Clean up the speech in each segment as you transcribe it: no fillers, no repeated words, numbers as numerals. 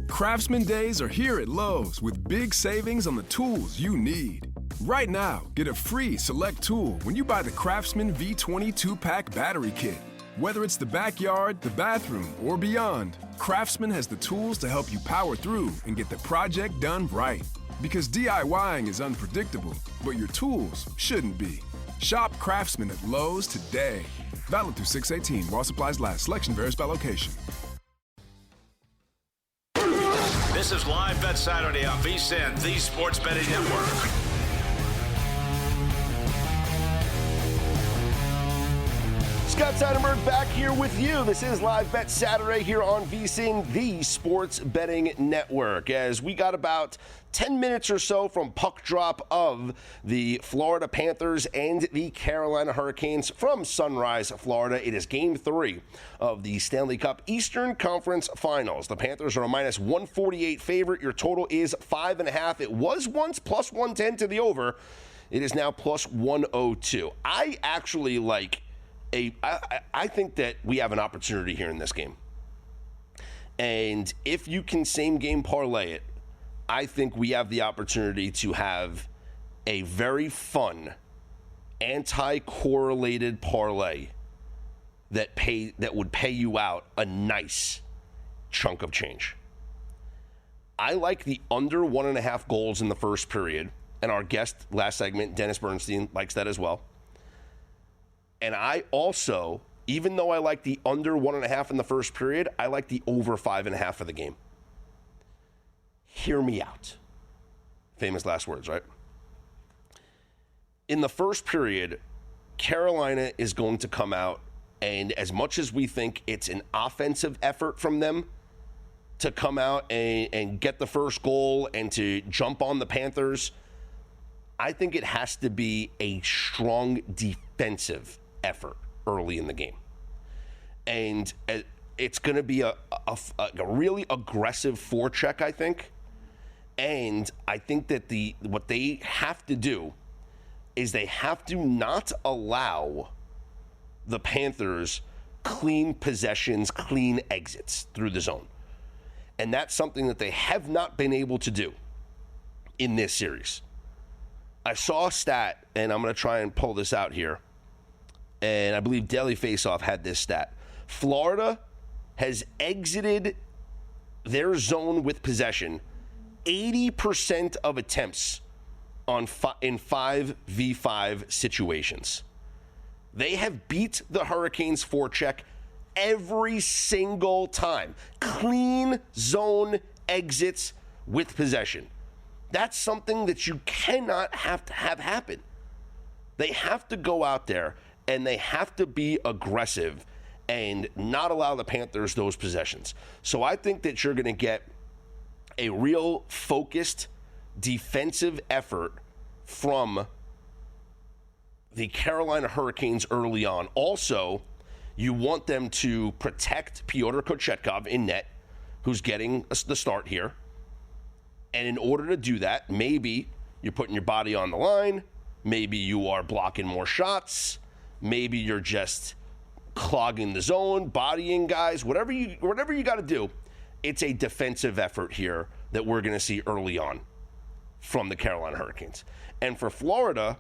Craftsman Days are here at Lowe's with big savings on the tools you need. Right now, get a free select tool when you buy the Craftsman V20 2-pack battery kit. Whether it's the backyard, the bathroom, or beyond, Craftsman has the tools to help you power through and get the project done right. Because DIYing is unpredictable, but your tools shouldn't be. Shop Craftsman at Lowe's today. Valid through 6/18 while supplies last. Selection varies by location. This is Live Bet Saturday on VSiN, the Sports Betting Network. Scott Seidenburg back here with you. This is Live Bet Saturday here on VSiN, the Sports Betting Network. As we got about 10 minutes or so from puck drop of the Florida Panthers and the Carolina Hurricanes from Sunrise, Florida. It is Game 3 of the Stanley Cup Eastern Conference Finals. The Panthers are a minus 148 favorite. Your total is 5.5. It was once plus 110 to the over. It is now plus 102. I actually like I think that we have an opportunity here in this game. And if you can same game parlay it, I think we have the opportunity to have a very fun, anti-correlated parlay that would pay you out a nice chunk of change. I like the under 1.5 goals in the first period, and our guest last segment, Dennis Bernstein, likes that as well. And I also, even though I like the under 1.5 in the first period, I like the over 5.5 for the game. Hear me out. Famous last words, right? In the first period, Carolina is going to come out, and as much as we think it's an offensive effort from them to come out and get the first goal and to jump on the Panthers, I think it has to be a strong defensive effort early in the game. And it's going to be a really aggressive forecheck, I think. And I think that what they have to do is they have to not allow the Panthers clean possessions, clean exits through the zone. And that's something that they have not been able to do in this series. I saw a stat, and I'm going to try and pull this out here, and I believe Daily Faceoff had this stat. Florida has exited their zone with possession 80% of attempts in 5v5 situations. They have beat the Hurricanes' forecheck every single time. Clean zone exits with possession. That's something that you cannot have to have happen. They have to go out there and they have to be aggressive and not allow the Panthers those possessions. So I think that you're going to get a real focused defensive effort from the Carolina Hurricanes early on. Also, you want them to protect Pyotr Kochetkov in net, who's getting the start here. And in order to do that, maybe you're putting your body on the line. Maybe you are blocking more shots. Maybe you're just clogging the zone, bodying guys, whatever you got to do. It's a defensive effort here that we're going to see early on from the Carolina Hurricanes. And for Florida,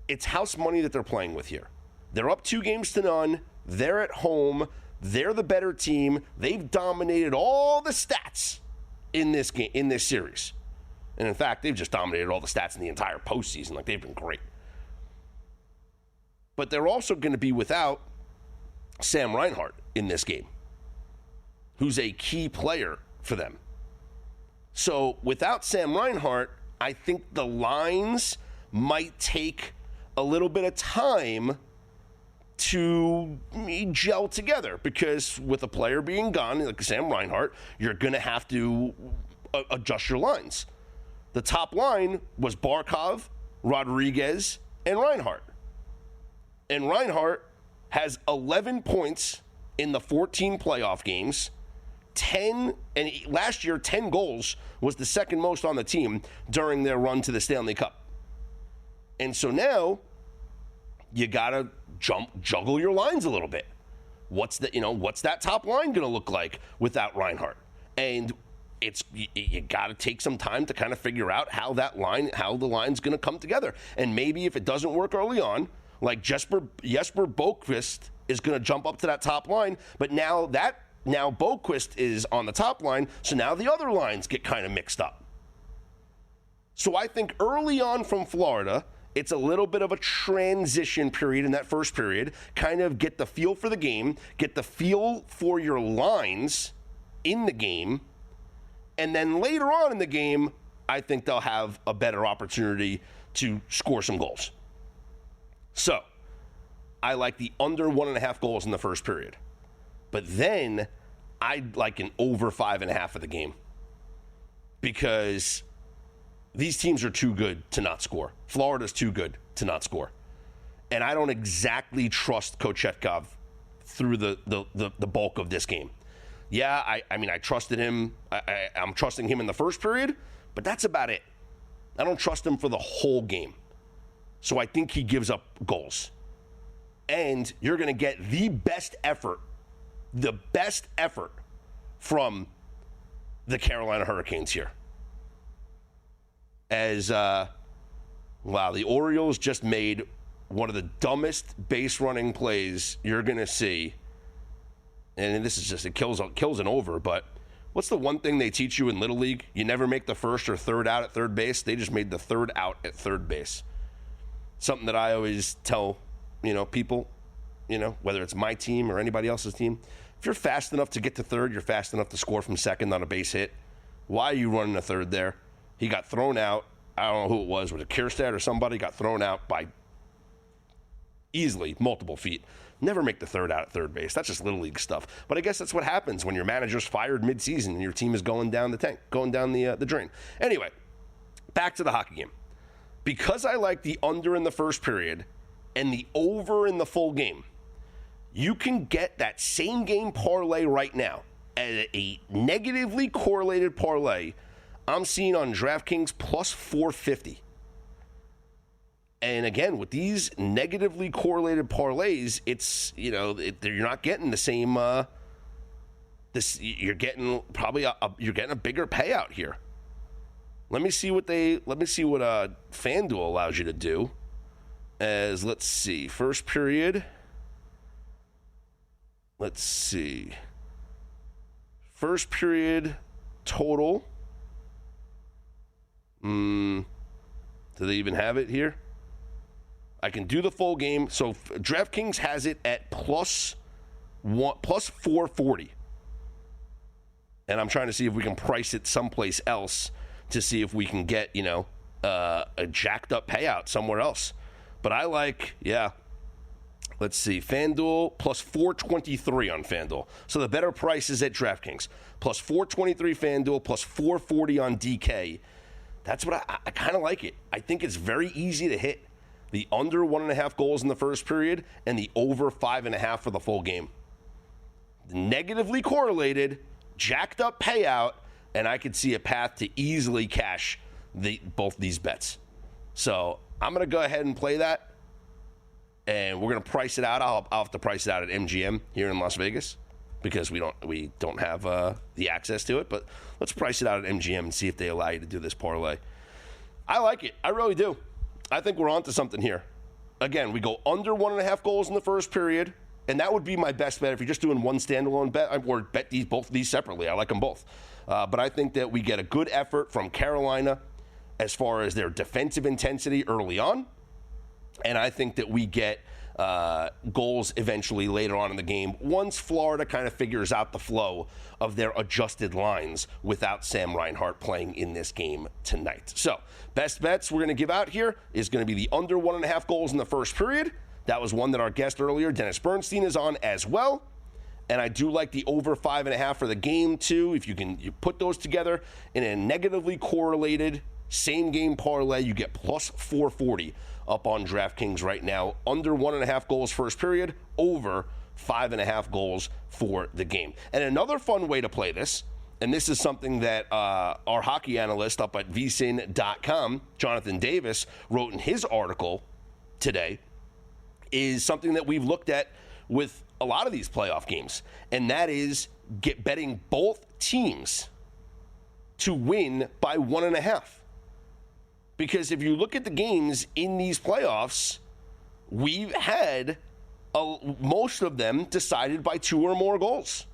it's house money that they're playing with here. They're up 2-0. They're at home. They're the better team. They've dominated all the stats in this game, in this series. And in fact, they've just dominated all the stats in the entire postseason. Like, they've been great. But they're also going to be without Sam Reinhart in this game, who's a key player for them. So without Sam Reinhart, I think the lines might take a little bit of time to gel together, because with a player being gone, like Sam Reinhart, you're going to have to adjust your lines. The top line was Barkov, Rodriguez, and Reinhart. And Reinhart has 11 points in the 14 playoff games, 10, and last year 10 goals was the second most on the team during their run to the Stanley Cup. And so now you got to juggle your lines a little bit. What's that top line going to look like without Reinhart? And you got to take some time to kind of figure out how the line's going to come together. And maybe if it doesn't work early on, like Jesper Boquist is going to jump up to that top line, but now Boquist is on the top line, so now the other lines get kind of mixed up. So I think early on from Florida, it's a little bit of a transition period in that first period, kind of get the feel for the game, get the feel for your lines in the game, and then later on in the game, I think they'll have a better opportunity to score some goals. So, I like the under 1.5 goals in the first period. But then, I'd like an over 5.5 of the game. Because these teams are too good to not score. Florida's too good to not score. And I don't exactly trust Kochetkov through the bulk of this game. Yeah, I trusted him. I'm trusting him in the first period, but that's about it. I don't trust him for the whole game. So I think he gives up goals. And you're going to get the best effort from the Carolina Hurricanes here. As, the Orioles just made one of the dumbest base running plays you're going to see. And this is just, it kills an over, but what's the one thing they teach you in Little League? You never make the first or third out at third base. They just made the third out at third base. Something that I always tell, people, whether it's my team or anybody else's team, if you're fast enough to get to third, you're fast enough to score from second on a base hit. Why are you running a third there? He got thrown out. I don't know who it was. Was it Kierstead or somebody? Got thrown out by easily multiple feet. Never make the third out at third base. That's just Little League stuff. But I guess that's what happens when your manager's fired midseason and your team is going down the tank, going down the drain. Anyway, back to the hockey game. Because I like the under in the first period and the over in the full game, you can get that same game parlay right now at a negatively correlated parlay I'm seeing on DraftKings plus 450. And again, with these negatively correlated parlays, it's, you're not getting the same, you're getting a bigger payout here. Let me see what FanDuel allows you to do. Let's see, first period. Let's see. First period total. Do they even have it here? I can do the full game. So DraftKings has it at plus 440. And I'm trying to see if we can price it someplace else to see if we can get, a jacked up payout somewhere else. But I like, let's see, FanDuel plus 423 on FanDuel. So the better price is at DraftKings. Plus 423 FanDuel, plus 440 on DK. That's what I kind of like it. I think it's very easy to hit. The under 1.5 goals in the first period and the over 5.5 for the full game. Negatively correlated, jacked up payout, and I could see a path to easily cash both these bets. So I'm going to go ahead and play that, and we're going to price it out. I'll have to price it out at MGM here in Las Vegas because we don't have the access to it. But let's price it out at MGM and see if they allow you to do this parlay. I like it. I really do. I think we're on to something here. Again, we go under 1.5 goals in the first period, and that would be my best bet if you're just doing one standalone bet, or bet both of these separately. I like them both. But I think that we get a good effort from Carolina as far as their defensive intensity early on, and I think that we get goals eventually later on in the game once Florida kind of figures out the flow of their adjusted lines without Sam Reinhart playing in this game tonight. So, best bets we're going to give out here is going to be the under 1.5 goals in the first period. That was one that our guest earlier, Dennis Bernstein, is on as well. And I do like the over 5.5 for the game, too. If you put those together in a negatively correlated same game parlay, you get plus 440 up on DraftKings right now. Under 1.5 goals first period, over 5.5 goals for the game. And another fun way to play this, and this is something that our hockey analyst up at vsin.com, Jonathan Davis, wrote in his article today, is something that we've looked at with a lot of these playoff games, and that is betting both teams to win by 1.5. Because if you look at the games in these playoffs, we've had most of them decided by 2 or more goals.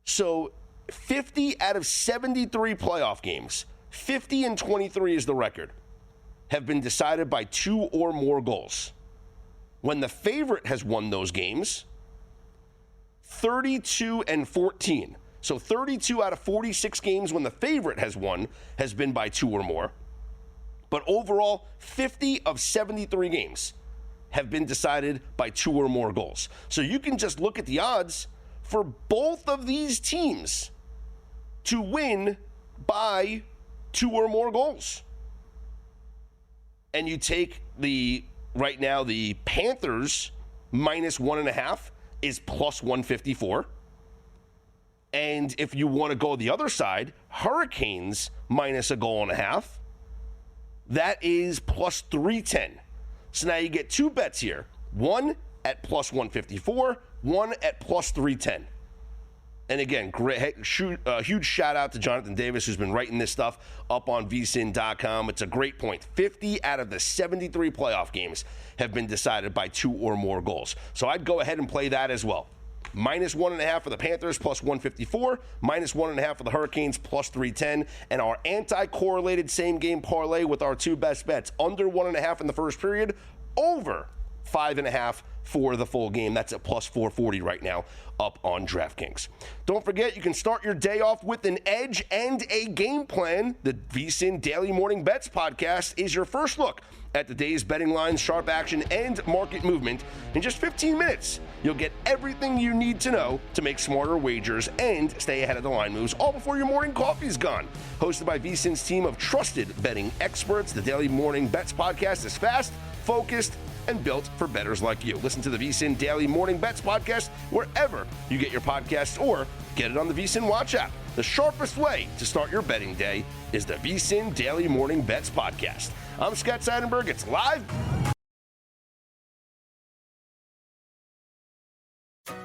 So 50 out of 73 playoff games, 50-23 is the record, have been decided by 2 or more goals. When the favorite has won those games, 32-14. So 32 out of 46 games when the favorite has won has been by 2 or more. But overall, 50 of 73 games have been decided by 2 or more goals. So you can just look at the odds for both of these teams to win by 2 or more goals. And you take right now, the Panthers minus 1.5 is plus 154. And if you want to go the other side, Hurricanes minus 1.5, that is plus 310. So now you get 2 bets here. One at plus 154, one at plus 310. And again, huge shout out to Jonathan Davis, who's been writing this stuff up on vsin.com. It's a great point. 50 out of the 73 playoff games have been decided by 2 or more goals. So I'd go ahead and play that as well. Minus 1.5 for the Panthers, plus 154. Minus 1.5 for the Hurricanes, plus 310. And our anti-correlated same-game parlay with our 2 best bets. Under 1.5 in the first period, over 5.5 for the full game. That's at plus 440 right now up on DraftKings. Don't forget, you can start your day off with an edge and a game plan. The VSiN Daily Morning Bets podcast is your first look at the day's betting lines, sharp action, and market movement. In just 15 minutes, you'll get everything you need to know to make smarter wagers and stay ahead of the line moves, all before your morning coffee's gone. Hosted by VSiN's team of trusted betting experts, the Daily Morning Bets podcast is fast, focused, and built for bettors like you. Listen to the VSiN Daily Morning Bets podcast wherever you get your podcasts, or get it on the VSiN Watch app. The sharpest way to start your betting day is the VSiN Daily Morning Bets podcast. I'm Scott Seidenburg. It's live.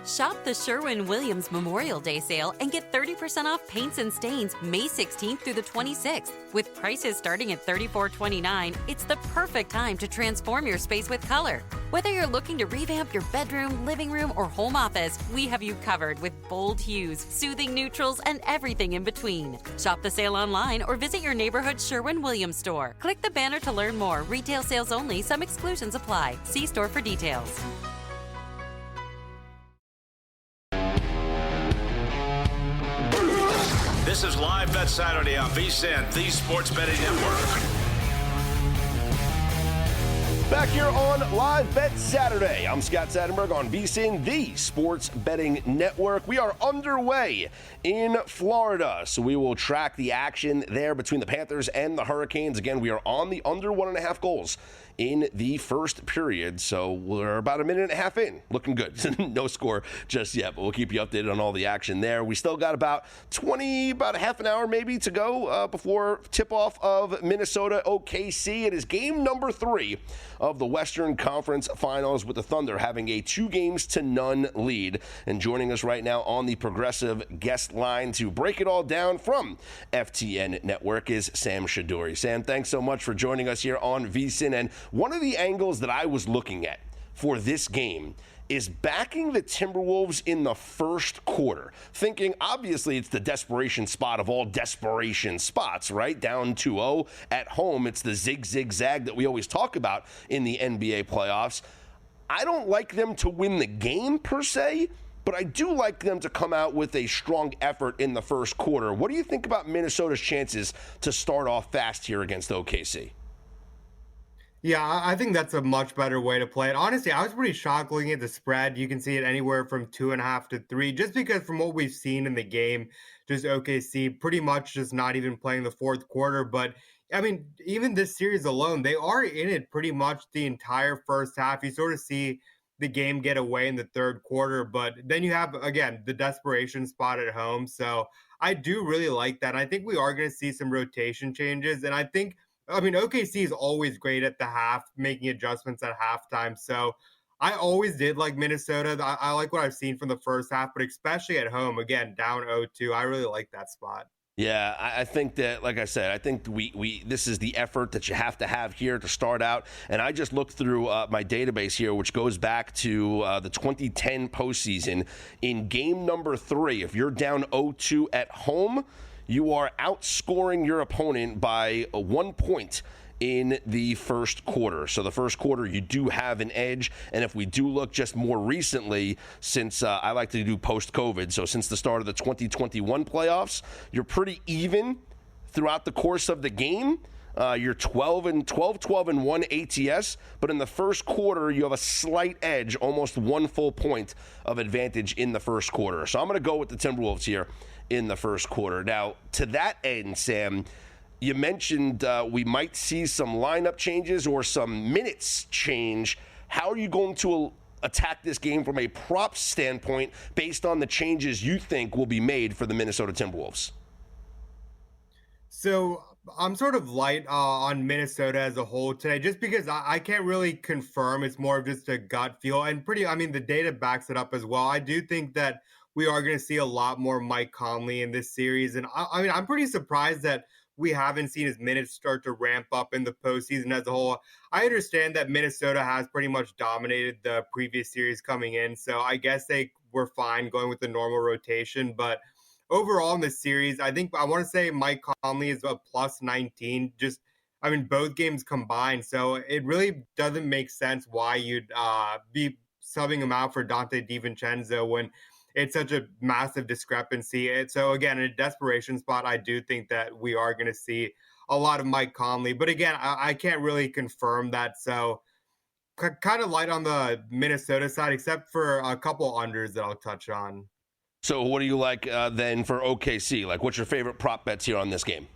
Shop the Sherwin-Williams Memorial Day sale and get 30% off paints and stains May 16th through the 26th. With prices starting at $34.29, it's the perfect time to transform your space with color. Whether you're looking to revamp your bedroom, living room, or home office, we have you covered with bold hues, soothing neutrals, and everything in between. Shop the sale online or visit your neighborhood Sherwin-Williams store. Click the banner to learn more. Retail sales only. Some exclusions apply. See store for details. This is Live Bet Saturday on VSiN, the Sports Betting Network. Back here on Live Bet Saturday. I'm Scott Seidenburg on VSiN, the Sports Betting Network. We are underway in Florida, so we will track the action there between the Panthers and the Hurricanes. Again, we are on the under 1.5 goals in the first period, so we're about a minute and a half in. Looking good. No score just yet, but we'll keep you updated on all the action there. We still got about a half an hour maybe to go before tip-off of Minnesota OKC. It is game number 3 of the Western Conference Finals, with the Thunder having a 2-0 lead. And joining us right now on the Progressive guest line to break it all down from FTN Network is Sam Shaduri. Sam, thanks so much for joining us here on VSiN. And one of the angles that I was looking at for this game is backing the Timberwolves in the first quarter, thinking obviously it's the desperation spot of all desperation spots, right? Down 2-0 at home. It's the zig-zag that we always talk about in the NBA playoffs. I don't like them to win the game per se, but I do like them to come out with a strong effort in the first quarter. What do you think about Minnesota's chances to start off fast here against OKC? Yeah, I think that's a much better way to play it. Honestly, I was pretty shocked looking at the spread. You can see it anywhere from 2.5 to 3, just because from what we've seen in the game, just OKC pretty much just not even playing the fourth quarter. But I mean, even this series alone, they are in it pretty much the entire first half. You sort of see the game get away in the third quarter, but then you have, again, the desperation spot at home. So I do really like that. I think we are going to see some rotation changes. And I mean, OKC is always great at the half, making adjustments at halftime. So I always did like Minnesota. I like what I've seen from the first half, but especially at home, again, down 0-2. I really like that spot. Yeah, I think that, like I said, I think we this is the effort that you have to have here to start out. And I just looked through my database here, which goes back to the 2010 postseason. In game number 3, if you're down 0-2 at home, you are outscoring your opponent by 1 point in the first quarter. So the first quarter, you do have an edge. And if we do look just more recently, since I like to do post-COVID, so since the start of the 2021 playoffs, you're pretty even throughout the course of the game. You're 12 and 1 ATS, but in the first quarter, you have a slight edge, almost 1 full point of advantage in the first quarter. So I'm going to go with the Timberwolves here in the first quarter. Now, to that end, Sam, you mentioned we might see some lineup changes or some minutes change. How are you going to attack this game from a prop standpoint based on the changes you think will be made for the Minnesota Timberwolves? So I'm sort of light on Minnesota as a whole today, just because I can't really confirm. It's more of just a gut feel, and I mean, the data backs it up as well. I do think that we are going to see a lot more Mike Conley in this series, and I mean, I'm pretty surprised that we haven't seen his minutes start to ramp up in the postseason as a whole. I understand that Minnesota has pretty much dominated the previous series coming in, so I guess they were fine going with the normal rotation, but overall in this series, I think I want to say Mike Conley is a plus 19. Just, I mean, both games combined. So it really doesn't make sense why you'd be subbing him out for Dante DiVincenzo when it's such a massive discrepancy. So again, in a desperation spot, I do think that we are going to see a lot of Mike Conley. But again, I can't really confirm that. So kind of light on the Minnesota side, except for a couple unders that I'll touch on. So what do you like then for OKC? Like, what's your favorite prop bets here on this game?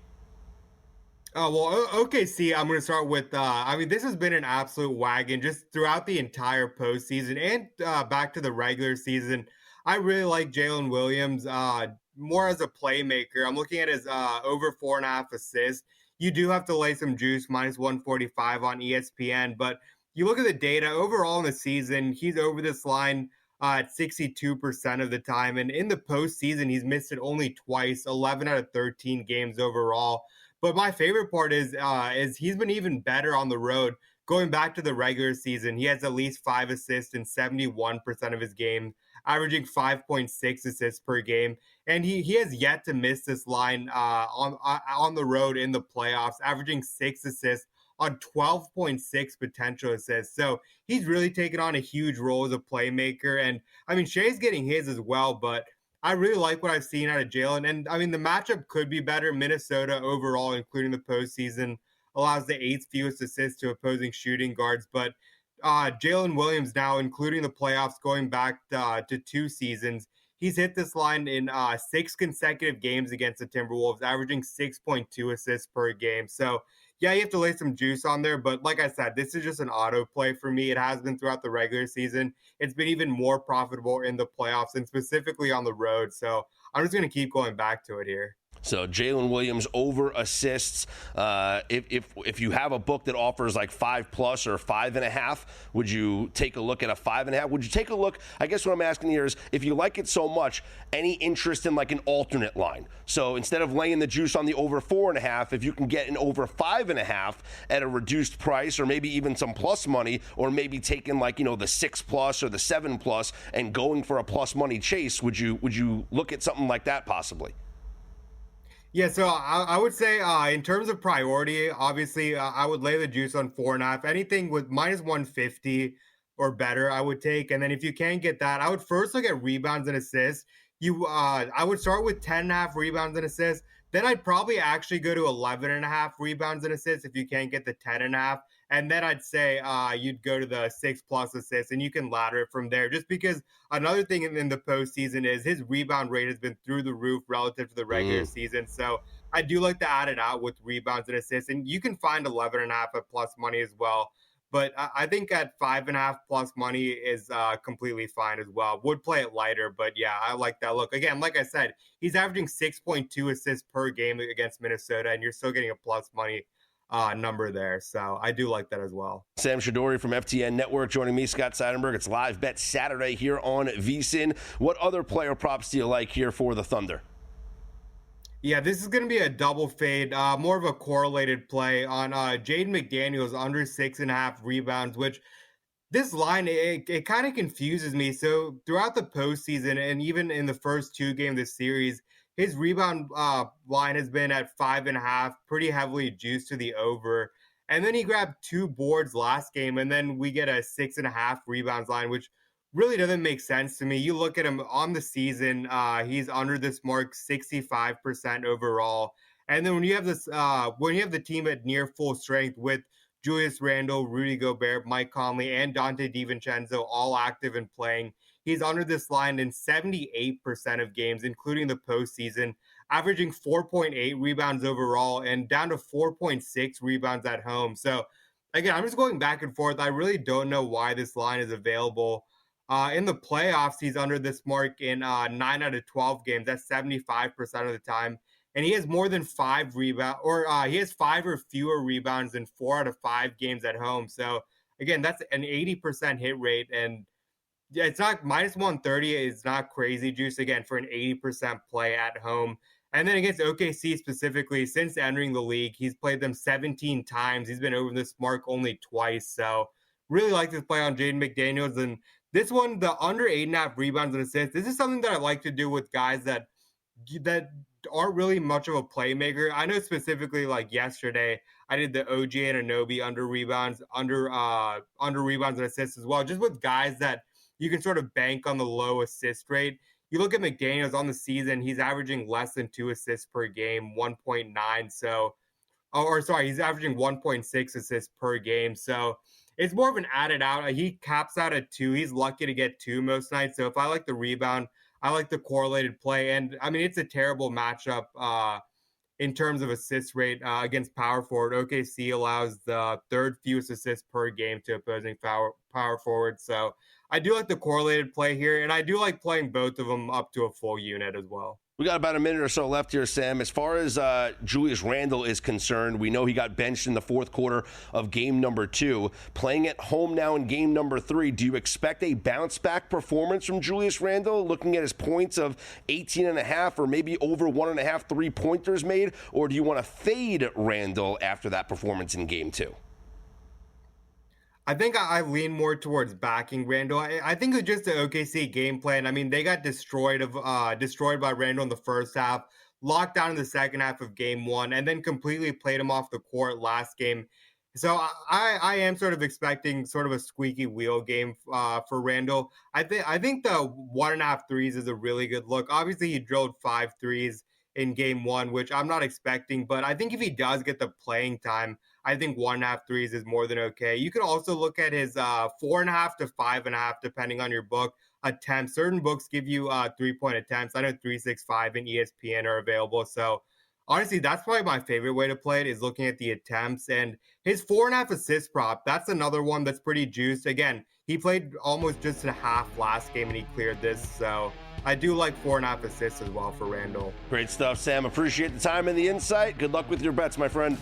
Well, OKC, I'm going to start with, I mean, this has been an absolute wagon just throughout the entire postseason and back to the regular season. I really like Jalen Williams more as a playmaker. I'm looking at his over 4.5 assists. You do have to lay some juice, minus 145 on ESPN, but you look at the data overall in the season, he's over this line at 62% of the time. And in the postseason, he's missed it only twice, 11 out of 13 games overall. But my favorite part is he's been even better on the road. Going back to the regular season, he has at least 5 assists in 71% of his games, averaging 5.6 assists per game. And he has yet to miss this line on the road in the playoffs, averaging 6 assists on 12.6 potential assists. So he's really taken on a huge role as a playmaker. And I mean, Shea's getting his as well, but I really like what I've seen out of Jalen. And I mean, the matchup could be better. Minnesota overall, including the postseason, allows the 8th fewest assists to opposing shooting guards. But Jalen Williams now, including the playoffs going back to 2 seasons, he's hit this line in 6 consecutive games against the Timberwolves, averaging 6.2 assists per game. So yeah, you have to lay some juice on there. But like I said, this is just an auto play for me. It has been throughout the regular season. It's been even more profitable in the playoffs and specifically on the road. So I'm just going to keep going back to it here. So Jalen Williams over assists. If you have a book that offers like 5+ or 5.5, would you take a look at a 5.5? Would you take a look? I guess what I'm asking here is, if you like it so much, any interest in like an alternate line? So instead of laying the juice on the over 4.5, if you can get an over 5.5 at a reduced price, or maybe even some plus money, or maybe taking like the 6+ or the 7+ and going for a plus money chase, would you look at something like that possibly? Yeah, so I would say in terms of priority, obviously I would lay the juice on 4.5. Anything with minus 150 or better, I would take. And then if you can't get that, I would first look at rebounds and assists. I would start with 10.5 rebounds and assists. Then I'd probably actually go to 11.5 rebounds and assists if you can't get the 10.5. And then I'd say you'd go to the 6+ assists, and you can ladder it from there. Just because another thing in the postseason is his rebound rate has been through the roof relative to the regular season. So I do like to add it out with rebounds and assists, and you can find 11.5 at plus money as well. But I think at 5.5 plus money is completely fine as well. Would play it lighter, but yeah, I like that look. Again, like I said, he's averaging 6.2 assists per game against Minnesota, and you're still getting a plus money number there. So I do like that as well. Sam Shadori from FTN Network joining me, Scott Seidenburg. It's Live Bet Saturday here on VSiN. What other player props do you like here for the Thunder? Yeah, this is going to be a double fade, more of a correlated play on Jaden McDaniels under 6.5 rebounds, which this line, it kind of confuses me. So throughout the postseason and even in the first 2 games of the series, his rebound line has been at 5.5, pretty heavily juiced to the over. And then he grabbed 2 boards last game, and then we get a 6.5 rebounds line, which really doesn't make sense to me. You look at him on the season, he's under this mark 65% overall. And then when you have the team at near full strength with Julius Randle, Rudy Gobert, Mike Conley, and Dante DiVincenzo all active and playing, he's under this line in 78% of games, including the postseason, averaging 4.8 rebounds overall and down to 4.6 rebounds at home. So again, I'm just going back and forth. I really don't know why this line is available. In the playoffs, he's under this mark in 9 out of 12 games. That's 75% of the time. And he has more than 5 rebounds, or he has 5 or fewer rebounds in 4 out of 5 games at home. So again, that's an 80% hit rate. And yeah, it's not minus 130. It's not crazy juice again for an 80% play at home. And then against OKC specifically, since entering the league, he's played them 17 times. He's been over this mark only twice. So really like this play on Jaden McDaniels. And this one, the under 8.5 rebounds and assists, this is something that I like to do with guys that aren't really much of a playmaker. I know specifically like yesterday, I did the OG Anunoby under rebounds and assists as well, just with guys that you can sort of bank on the low assist rate. You look at McDaniels on the season, he's averaging less than 2 assists per game, 1.9. So, he's averaging 1.6 assists per game. So it's more of an added out. He caps out at 2. He's lucky to get 2 most nights. So if I like the rebound, I like the correlated play. And I mean, it's a terrible matchup in terms of assist rate against power forward. OKC allows the 3rd fewest assists per game to opposing power forward. So I do like the correlated play here, and I do like playing both of them up to a full unit as well. We got about a minute or so left here, Sam. As far as Julius Randle is concerned, we know he got benched in the 4th quarter of game number 2. Playing at home now in game number 3, do you expect a bounce-back performance from Julius Randle, looking at his points of 18.5 or maybe over 1.5 3-pointers made, or do you want to fade Randle after that performance in game 2? I think I lean more towards backing Randle. I think it's just the OKC game plan. I mean, they got destroyed by Randle in the first half, locked down in the second half of game 1, and then completely played him off the court last game. So I am sort of expecting sort of a squeaky wheel game for Randle. I think the 1.5 threes is a really good look. Obviously, he drilled 5 threes in game 1, which I'm not expecting, but I think if he does get the playing time, I think 1.5 threes is more than okay. You can also look at his 4.5 to 5.5, depending on your book, attempts. Certain books give you 3-point attempts. I know 365 and ESPN are available. So honestly, that's probably my favorite way to play it, is looking at the attempts. And his 4.5 assist prop, that's another one that's pretty juiced. Again, he played almost just a half last game and he cleared this. So I do like 4.5 assists as well for Randle. Great stuff, Sam. Appreciate the time and the insight. Good luck with your bets, my friend.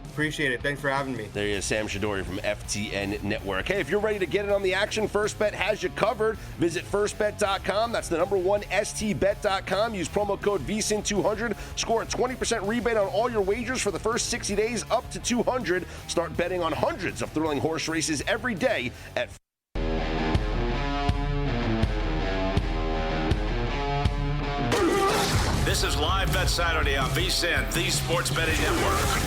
Appreciate it. Thanks for having me. There he is, Sam Shadori from FTN Network. Hey, if you're ready to get in on the action, First Bet has you covered. Visit firstbet.com. That's the number 1 stbet.com. Use promo code VSIN200. Score a 20% rebate on all your wagers for the first 60 days up to $200. Start betting on hundreds of thrilling horse races every day at This is Live Bet Saturday on VSiN, the Sports Betting Network.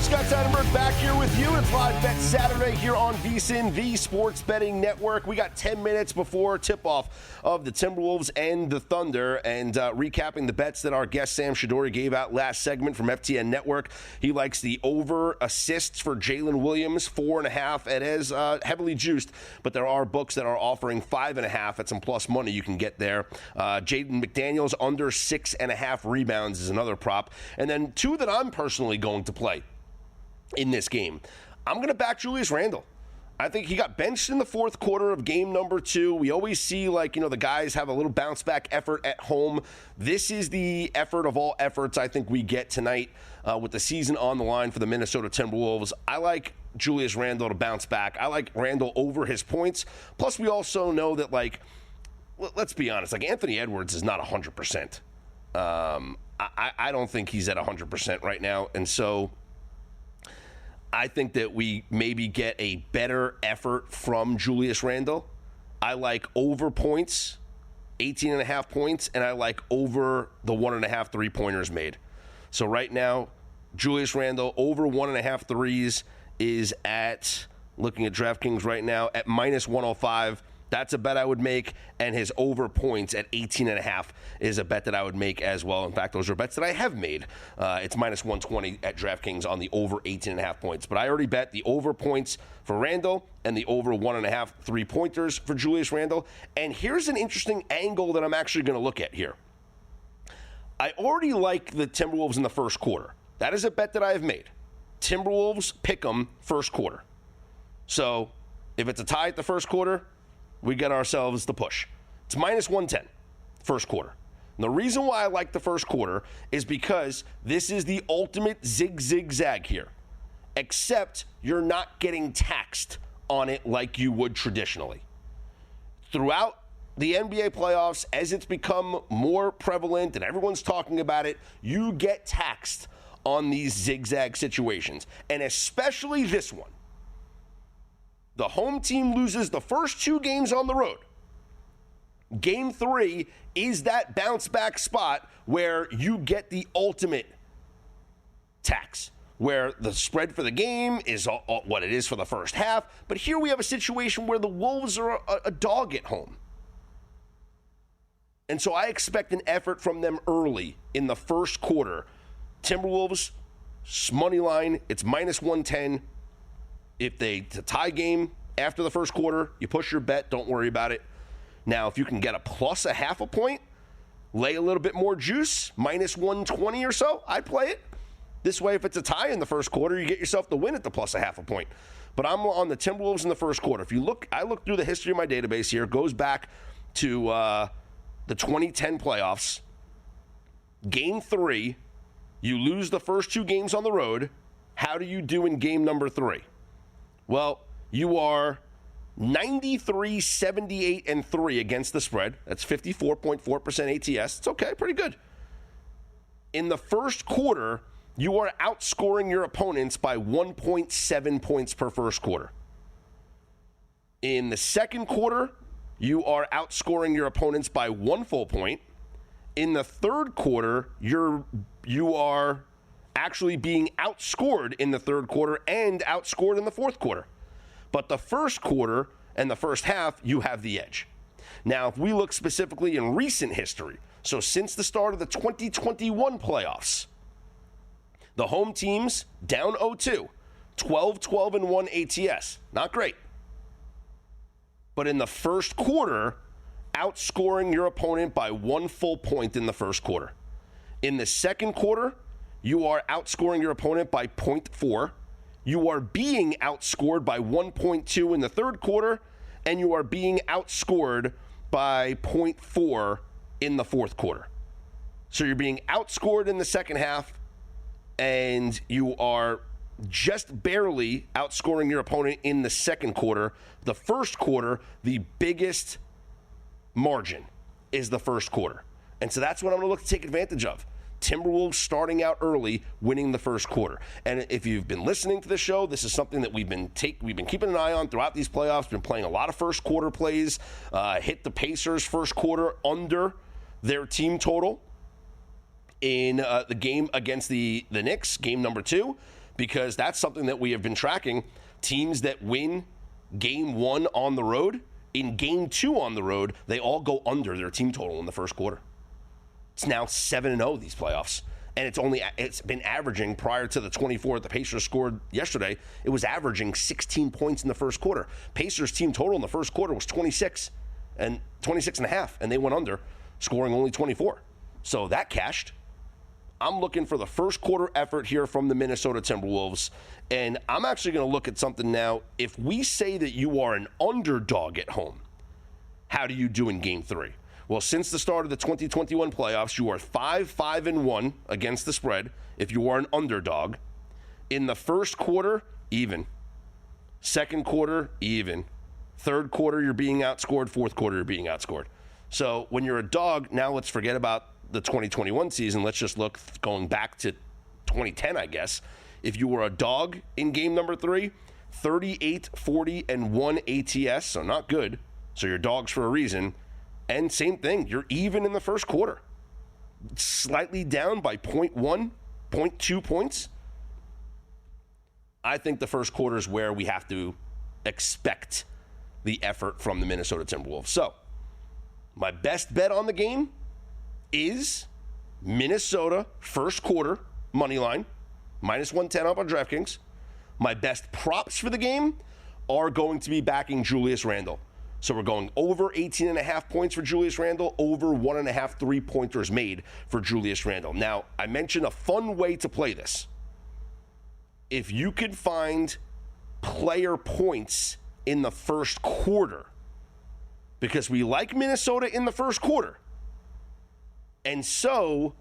Scott Seidenburg back here with you. It's Live Bet Saturday here on VSiN, the Sports Betting Network. We got 10 minutes before tip-off of the Timberwolves and the Thunder, and recapping the bets that our guest Sam Shadori gave out last segment from FTN Network. He likes the over assists for Jalen Williams, 4.5. It is heavily juiced, but there are books that are offering 5.5 at some plus money you can get there. Jaden McDaniels under 6.5 rebounds is another prop. And then 2 that I'm personally going to play in this game. I'm going to back Julius Randle. I think he got benched in the fourth quarter of game number 2. We always see, the guys have a little bounce back effort at home. This is the effort of all efforts I think we get tonight with the season on the line for the Minnesota Timberwolves. I like Julius Randle to bounce back. I like Randle over his points. Plus, we also know that, let's be honest, Anthony Edwards is not 100%. I don't think he's at 100% right now. And so I think that we maybe get a better effort from Julius Randle. I like over points, 18.5 points, and I like over the 1.5 3-pointers made. So right now, Julius Randle over 1.5 threes is at, looking at DraftKings right now, at minus 105. That's a bet I would make, and his over points at 18.5 is a bet that I would make as well. In fact, those are bets that I have made. It's minus 120 at DraftKings on the over 18.5 points. But I already bet the over points for Randle and the over 1.5 3-pointers for Julius Randle. And here's an interesting angle that I'm actually going to look at here. I already like the Timberwolves in the first quarter. That is a bet that I have made. Timberwolves pick 'em first quarter. So if it's a tie at the first quarter, we get ourselves the push. It's minus 110, first quarter. And the reason why I like the first quarter is because this is the ultimate zig-zag here, except you're not getting taxed on it like you would traditionally. Throughout the NBA playoffs, as it's become more prevalent and everyone's talking about it, you get taxed on these zigzag situations, and especially this one. The home team loses the first 2 games on the road. Game 3 is that bounce back spot where you get the ultimate tax, where the spread for the game is what it is for the first half. But here we have a situation where the Wolves are a dog at home. And so I expect an effort from them early in the first quarter. Timberwolves, money line, it's minus 110. If it's a tie game after the first quarter, you push your bet, don't worry about it. Now, if you can get a plus a half a point, lay a little bit more juice, minus 120 or so, I'd play it. This way, if it's a tie in the first quarter, you get yourself the win at the plus a half a point. But I'm on the Timberwolves in the first quarter. I look through the history of my database here. It goes back to the 2010 playoffs. Game 3, you lose the first 2 games on the road. How do you do in game number 3? Well, you are 93, 78, and 3 against the spread. That's 54.4% ATS. It's okay, pretty good. In the first quarter, you are outscoring your opponents by 1.7 points per first quarter. In the second quarter, you are outscoring your opponents by 1 full point. In the third quarter, you are actually being outscored in the third quarter and outscored in the fourth quarter. But the first quarter and the first half, you have the edge. Now, if we look specifically in recent history, so since the start of the 2021 playoffs, the home teams down 0-2, 12-12-1 ATS. Not great. But in the first quarter, outscoring your opponent by 1 full point in the first quarter. In the second quarter, you are outscoring your opponent by 0.4. You are being outscored by 1.2 in the third quarter, and you are being outscored by 0.4 in the fourth quarter. So you're being outscored in the second half, and you are just barely outscoring your opponent in the second quarter. The first quarter, the biggest margin is the first quarter. And so that's what I'm going to look to take advantage of. Timberwolves starting out early, winning the first quarter. And if you've been listening to the show, this is something that we've been keeping an eye on throughout these playoffs. Been playing a lot of first quarter plays. Hit the Pacers first quarter under their team total in the game against the Knicks, game number 2, because that's something that we have been tracking. Teams that win game 1 on the road, in game 2 on the road, they all go under their team total in the first quarter. It's now 7-0 these playoffs, and it's been averaging, prior to the 24 that the Pacers scored yesterday, it was averaging 16 points in the first quarter. Pacers team total in the first quarter was 26 and 26.5, and they went under, scoring only 24. So that cashed. I'm looking for the first quarter effort here from the Minnesota Timberwolves. And I'm actually going to look at something now. If we say that you are an underdog at home, how do you do in Game 3? Well, since the start of the 2021 playoffs, you are 5-5-1 against the spread if you are an underdog. In the first quarter, even. Second quarter, even. Third quarter, you're being outscored. Fourth quarter, you're being outscored. So when you're a dog, now let's forget about the 2021 season. Let's just look going back to 2010, I guess. If you were a dog in game number 3, 38, 40, and 1 ATS, so not good. So you're dogs for a reason. And same thing, you're even in the first quarter. Slightly down by 0.1, 0.2 points. I think the first quarter is where we have to expect the effort from the Minnesota Timberwolves. So, my best bet on the game is Minnesota first quarter money line, minus 110 up on DraftKings. My best props for the game are going to be backing Julius Randle. So we're going over 18.5 points for Julius Randle, over 1.5 3-pointers made for Julius Randle. Now, I mentioned a fun way to play this. If you could find player points in the first quarter, because we like Minnesota in the first quarter. And so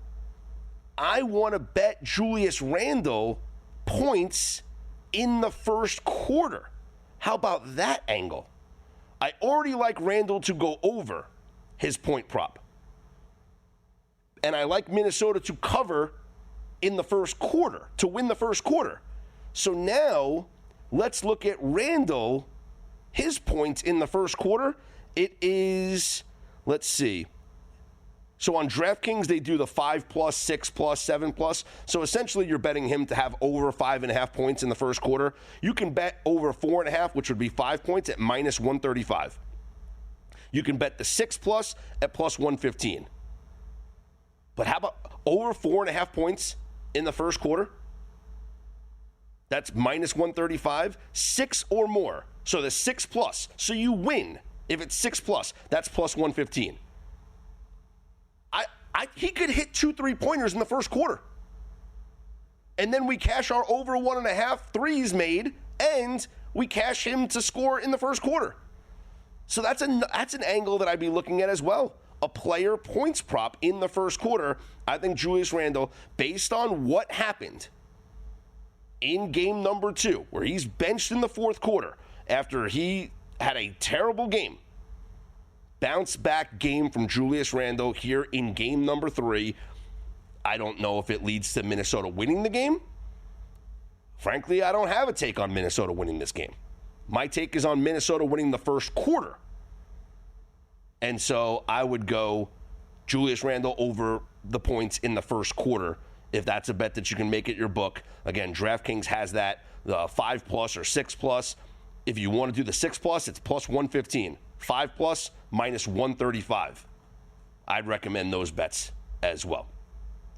I want to bet Julius Randle points in the first quarter. How about that angle? I already like Randle to go over his point prop. And I like Minnesota to cover in the first quarter, to win the first quarter. So now let's look at Randle, his points in the first quarter. It is, let's see. So on DraftKings, they do the 5+, 6+, 7+. So essentially, you're betting him to have over 5.5 points in the first quarter. You can bet over 4.5, which would be 5 points at minus 135. You can bet the 6+ at plus 115. But how about over 4.5 points in the first quarter? That's minus 135, 6 or more. So the 6+. So you win if it's 6+. That's plus 115. He could hit 2 3-pointers in the first quarter. And then we cash our over 1.5 threes made, and we cash him to score in the first quarter. So that's an angle that I'd be looking at as well. A player points prop in the first quarter. I think Julius Randle, based on what happened in game number 2, where he's benched in the fourth quarter after he had a terrible game, bounce back game from Julius Randle here in game number 3. I don't know if it leads to Minnesota winning the game. Frankly, I don't have a take on Minnesota winning this game. My take is on Minnesota winning the first quarter. And so I would go Julius Randle over the points in the first quarter if that's a bet that you can make at your book. Again, DraftKings has that, the 5+ or 6+. If you want to do the 6+, it's plus 115. 5+, minus 135. I'd recommend those bets as well.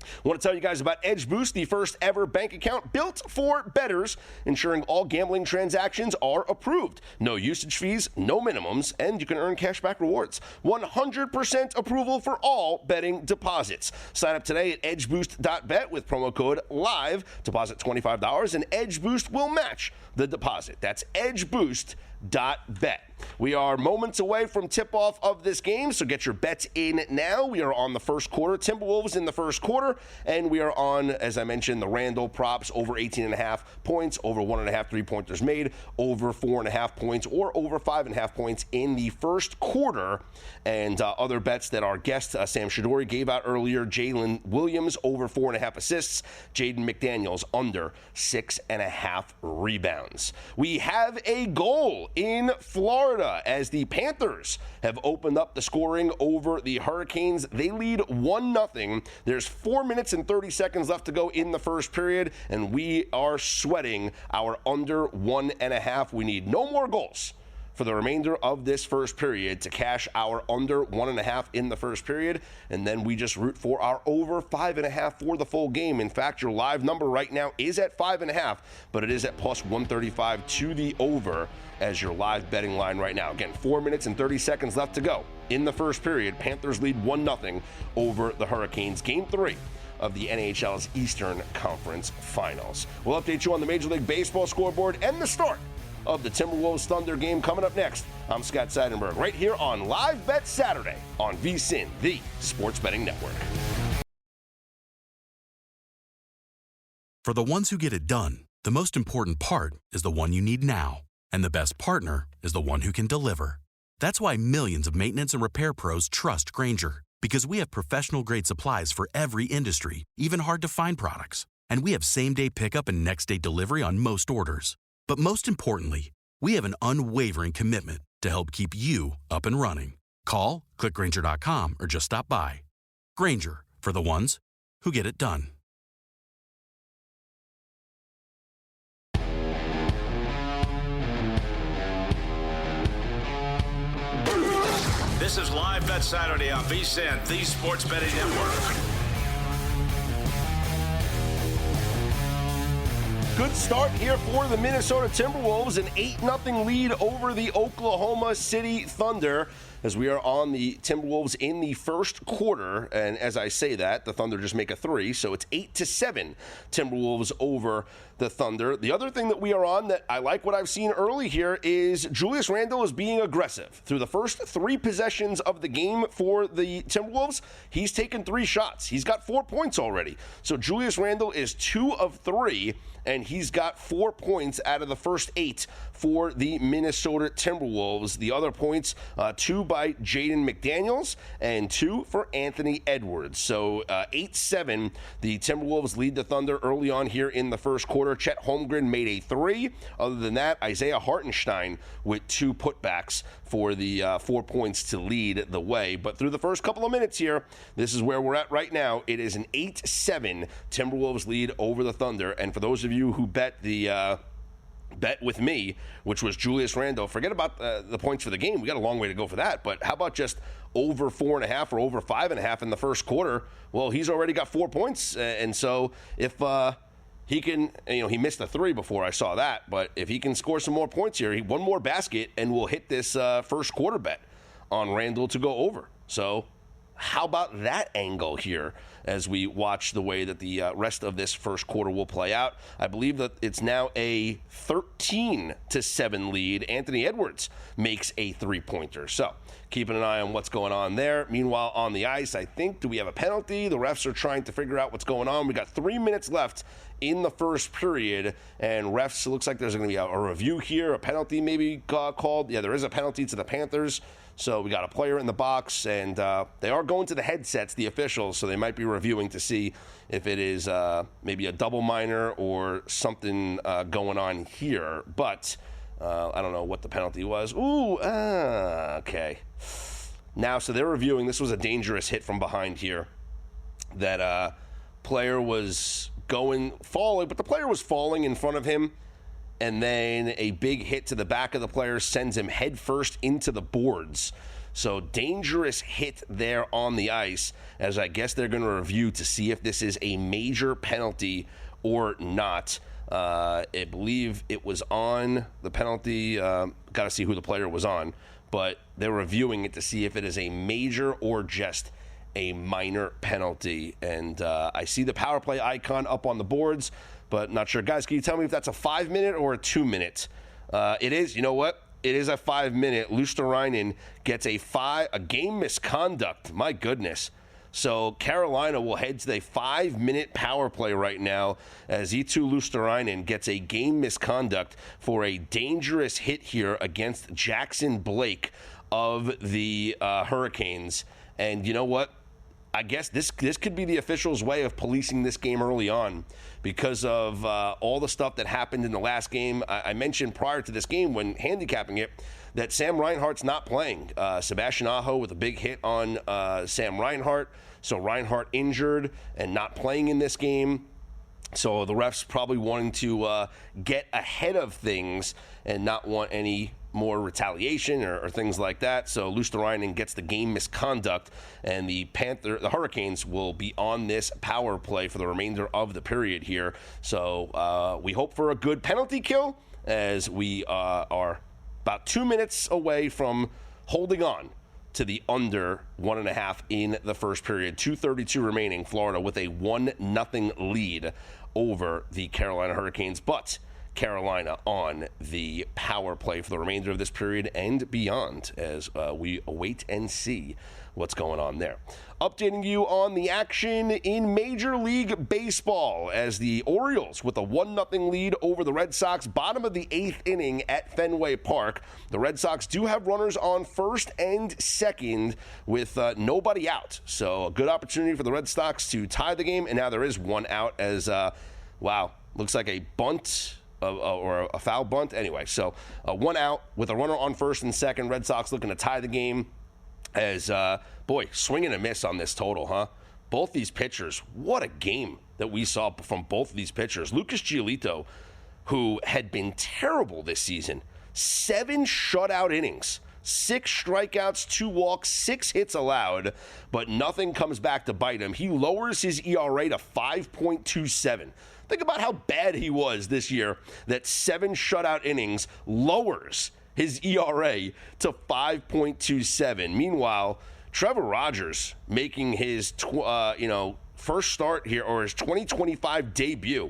I want to tell you guys about Edge Boost, the first ever bank account built for bettors, ensuring all gambling transactions are approved. No usage fees, no minimums, and you can earn cashback rewards. 100% approval for all betting deposits. Sign up today at edgeboost.bet with promo code LIVE. Deposit $25 and Edge Boost will match the deposit. That's edgeboost.bet. We are moments away from tip-off of this game, so get your bets in now. We are on the first quarter. Timberwolves in the first quarter, and we are on, as I mentioned, the Randle props, over 18.5 points, over 1.5 3-pointers made, over 4.5 points, or over 5.5 points in the first quarter. And other bets that our guest, Sam Shadori, gave out earlier, Jalen Williams, over 4.5 assists, Jaden McDaniels, under 6.5 rebounds. We have a goal in Florida as the Panthers have opened up the scoring over the Hurricanes. They lead 1-0. There's 4 minutes and 30 seconds left to go in the first period, and we are sweating our under 1.5. We need no more goals for the remainder of this first period to cash our under 1.5 in the first period, and then we just root for our over 5.5 for the full game. In fact, your live number right now is at 5.5, but it is at plus 135 to the over as your live betting line right now. Again, 4 minutes and 30 seconds left to go in the first period. Panthers lead 1-0 over the Hurricanes. Game 3 of the NHL's Eastern Conference Finals. We'll update you on the Major League Baseball scoreboard and the start of the Timberwolves Thunder game coming up next. I'm Scott Seidenburg, right here on Live Bet Saturday on VSiN, the Sports Betting Network. For the ones who get it done, the most important part is the one you need now. And the best partner is the one who can deliver. That's why millions of maintenance and repair pros trust Grainger, because we have professional-grade supplies for every industry, even hard-to-find products. And we have same-day pickup and next-day delivery on most orders. But most importantly, we have an unwavering commitment to help keep you up and running. Call, click Grainger.com, or just stop by. Grainger, for the ones who get it done. This is Live Bet Saturday on VSiN, the Sports Betting Network. Good start here for the Minnesota Timberwolves, an 8-0 lead over the Oklahoma City Thunder, as we are on the Timberwolves in the first quarter. And as I say that, the Thunder just make a 3, so it's 8-7 Timberwolves over the Thunder. The other thing that we are on that I like what I've seen early here is Julius Randle is being aggressive. Through the first 3 possessions of the game for the Timberwolves, he's taken 3 shots. He's got 4 points already. So Julius Randle is 2 of 3, and he's got 4 points out of the first 8 for the Minnesota Timberwolves. The other points, 2 by Jaden McDaniels and 2 for Anthony Edwards. So 8-7, the Timberwolves lead the Thunder early on here in the first quarter. Chet Holmgren made a 3. Other than that, Isaiah Hartenstein with 2 putbacks for the 4 points to lead the way. But through the first couple of minutes here, this is where we're at right now. It is an 8-7 Timberwolves lead over the Thunder. And for those of you who bet the bet with me, which was Julius Randle, forget about the points for the game. We got a long way to go for that. But how about just over 4.5 or over 5.5 in the first quarter? Well, he's already got 4 points. And so if he can, he missed a 3 before I saw that. But if he can score some more points here, one more basket, and we'll hit this first quarter bet on Randle to go over. So how about that angle here as we watch the way that the rest of this first quarter will play out? I believe that it's now a 13-7 lead. Anthony Edwards makes a 3-pointer. So keeping an eye on what's going on there. Meanwhile, on the ice, do we have a penalty? The refs are trying to figure out what's going on. We got 3 minutes left in the first period, and refs, it looks like there's going to be a review here, a penalty maybe called. Yeah, there is a penalty to the Panthers. So we got a player in the box, and they are going to the headsets, the officials, so they might be reviewing to see if it is maybe a double minor or something going on here. But I don't know what the penalty was. Okay. Now, so they're reviewing. This was a dangerous hit from behind here. That player was falling, but the player was falling in front of him. And then a big hit to the back of the player sends him headfirst into the boards. So dangerous hit there on the ice, as I guess they're going to review to see if this is a major penalty or not. I believe it was on the penalty. Got to see who the player was on. But they're reviewing it to see if it is a major or just a minor penalty. And I see the power play icon up on the boards, but not sure. Guys, can you tell me if that's a 5-minute or a 2-minute? It is. You know what? It is a 5-minute. Luosterainen gets a game misconduct. My goodness. So Carolina will head to the 5-minute power play right now as Eetu Luosterainen gets a game misconduct for a dangerous hit here against Jackson Blake of the Hurricanes. And you know what? I guess this could be the officials' way of policing this game early on because of all the stuff that happened in the last game. I mentioned prior to this game when handicapping it that Sam Reinhart's not playing. Sebastian Aho with a big hit on Sam Reinhart. So Reinhart injured and not playing in this game. So the refs probably wanting to get ahead of things and not want any more retaliation or things like that. So Luosterainen gets the game misconduct, and the Hurricanes will be on this power play for the remainder of the period here. So we hope for a good penalty kill as we are about 2 minutes away from holding on to the under 1.5 in the first period. 2:32 remaining. Florida with a 1-0 lead over the Carolina Hurricanes, but Carolina on the power play for the remainder of this period and beyond as we await and see what's going on there. Updating you on the action in Major League Baseball as the Orioles with a 1-0 lead over the Red Sox, bottom of the 8th inning at Fenway Park. The Red Sox do have runners on first and second with nobody out. So a good opportunity for the Red Sox to tie the game, and now there is one out as, looks like a bunt or a foul bunt. Anyway, so one out with a runner on first and second. Red Sox looking to tie the game. As, swing and a miss on this total, huh? Both these pitchers, what a game that we saw from both of these pitchers. Lucas Giolito, who had been terrible this season, 7 shutout innings, 6 strikeouts, 2 walks, 6 hits allowed, but nothing comes back to bite him. He lowers his ERA to 5.27. Think about how bad he was this year, that 7 shutout innings lowers his ERA to 5.27. Meanwhile, Trevor Rogers making his first start here, or his 2025 debut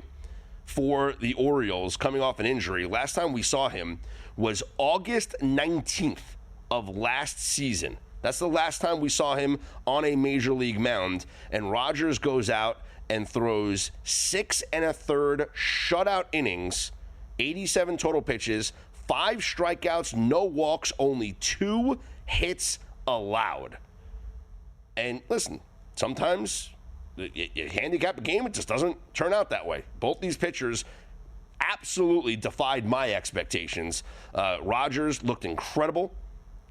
for the Orioles, coming off an injury. Last time we saw him was August 19th of last season. That's the last time we saw him on a major league mound. And Rogers goes out and throws 6 1/3 shutout innings, 87 total pitches, 5 strikeouts, no walks, only 2 hits allowed. And listen, sometimes you handicap a game, it just doesn't turn out that way. Both these pitchers absolutely defied my expectations. Rogers looked incredible.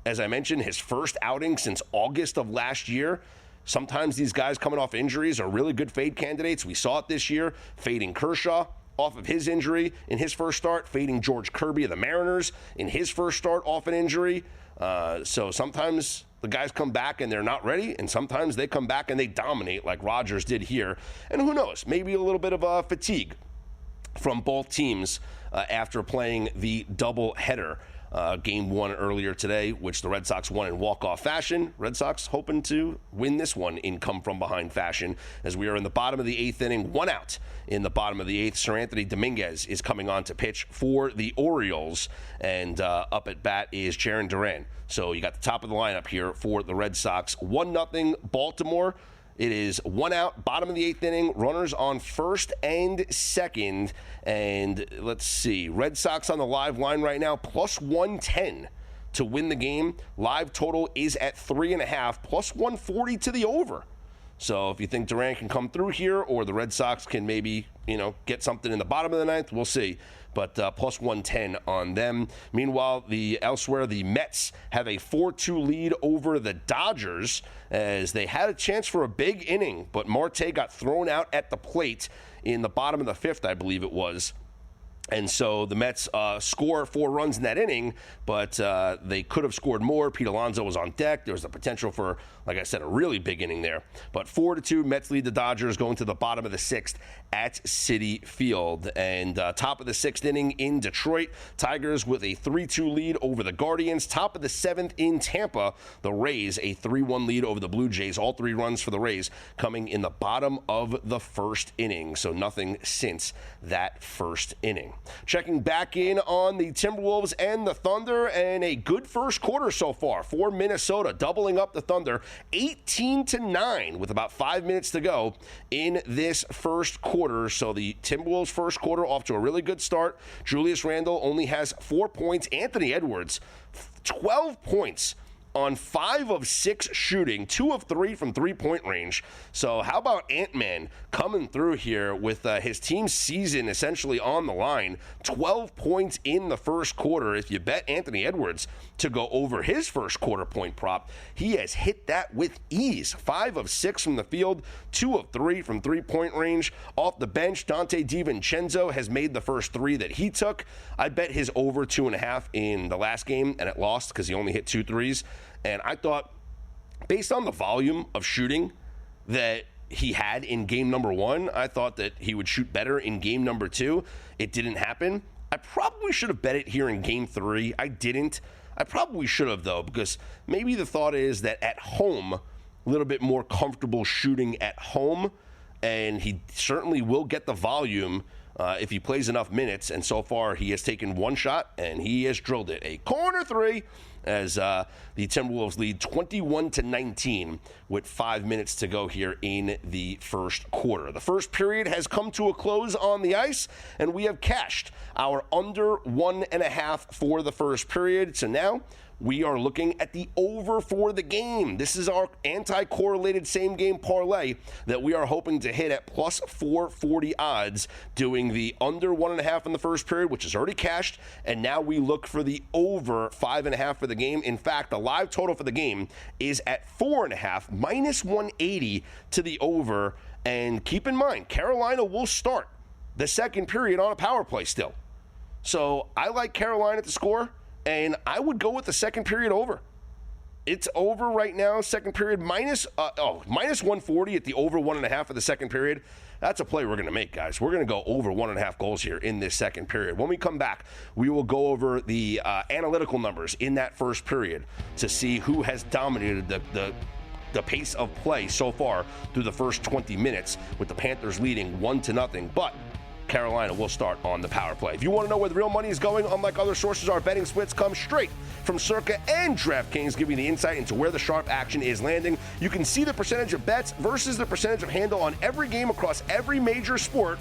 As I mentioned, his first outing since August of last year. Sometimes these guys coming off injuries are really good fade candidates. We saw it this year, fading Kershaw off of his injury in his first start, fading George Kirby of the Mariners in his first start off an injury. So sometimes the guys come back and they're not ready, and sometimes they come back and they dominate like Rogers did here. And who knows, maybe a little bit of fatigue from both teams after playing the doubleheader. Game 1 earlier today, which the Red Sox won in walk-off fashion. Red Sox hoping to win this one in come-from-behind fashion as we are in the bottom of the 8th inning, 1 out in the bottom of the 8th. Sir Anthony Dominguez is coming on to pitch for the Orioles, and up at bat is Jarren Duran. So you got the top of the lineup here for the Red Sox. 1-0 Baltimore. It is 1 out, bottom of the 8th inning, runners on first and second. And let's see, Red Sox on the live line right now, plus 110 to win the game. Live total is at 3.5, plus 140 to the over. So if you think Durant can come through here, or the Red Sox can maybe, get something in the bottom of the 9th, we'll see. But plus 110 on them. Meanwhile, elsewhere, the Mets have a 4-2 lead over the Dodgers as they had a chance for a big inning, but Marte got thrown out at the plate in the bottom of the 5th, I believe it was. And so the Mets score 4 runs in that inning, but they could have scored more. Pete Alonso was on deck. There was the potential for, like I said, a really big inning there. But 4-2, Mets lead the Dodgers going to the bottom of the 6th at Citi Field. And top of the 6th inning in Detroit, Tigers with a 3-2 lead over the Guardians. Top of the 7th in Tampa, the Rays a 3-1 lead over the Blue Jays. All 3 runs for the Rays coming in the bottom of the 1st inning. So nothing since that 1st inning. Checking back in on the Timberwolves and the Thunder, and a good first quarter so far for Minnesota, doubling up the Thunder 18-9 with about 5 minutes to go in this first quarter. So the Timberwolves first quarter off to a really good start. Julius Randle only has 4 points. Anthony Edwards, 12 points on 5 of 6 shooting, 2 of 3 from three-point range. So how about Ant-Man coming through here with his team's season essentially on the line? 12 points in the first quarter. If you bet Anthony Edwards to go over his first quarter point prop, he has hit that with ease. 5 of 6 from the field, 2 of 3 from three-point range. Off the bench, Dante DiVincenzo has made the first 3 that he took. I bet his over 2.5 in the last game, and it lost because he only hit 2 threes. And I thought, based on the volume of shooting that he had in game number 1, I thought that he would shoot better in game number 2. It didn't happen. I probably should have bet it here in game 3. I didn't. I probably should have, though, because maybe the thought is that at home, a little bit more comfortable shooting at home, and he certainly will get the volume if he plays enough minutes. And so far, he has taken one shot, and he has drilled it. A corner three as the Timberwolves lead 21-19 with 5 minutes to go here in the first quarter. The first period has come to a close on the ice, and we have cashed our under 1.5 for the first period. So now we are looking at the over for the game. This is our anti-correlated same-game parlay that we are hoping to hit at plus 440 odds, doing the under 1.5 in the first period, which is already cashed, and now we look for the over 5.5 for the game. In fact, the live total for the game is at 4.5, minus 180 to the over. And keep in mind, Carolina will start the second period on a power play still. So I like Carolina to score, and I would go with the second period over. It's over right now, second period, minus 140 at the over 1.5 for the second period. That's a play we're going to make, guys. We're going to go over 1.5 goals here in this second period. When we come back, we will go over the analytical numbers in that first period to see who has dominated the pace of play so far through the first 20 minutes, with the Panthers leading 1-0. But Carolina will start on the power play. If you want to know where the real money is going, unlike other sources, our betting splits come straight from Circa and DraftKings, giving the insight into where the sharp action is landing. You can see the percentage of bets versus the percentage of handle on every game across every major sport,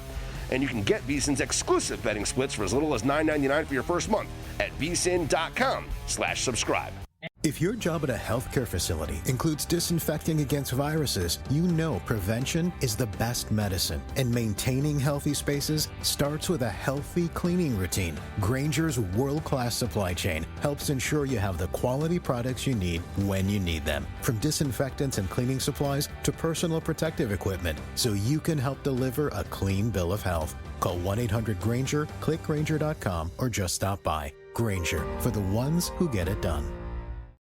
and you can get VSiN's exclusive betting splits for as little as $9.99 for your first month at vsin.com/subscribe. If your job at a healthcare facility includes disinfecting against viruses, you know prevention is the best medicine. And maintaining healthy spaces starts with a healthy cleaning routine. Grainger's world-class supply chain helps ensure you have the quality products you need when you need them. From disinfectants and cleaning supplies to personal protective equipment, so you can help deliver a clean bill of health. Call 1-800-GRAINGER, click Grainger.com, or just stop by. Grainger, for the ones who get it done.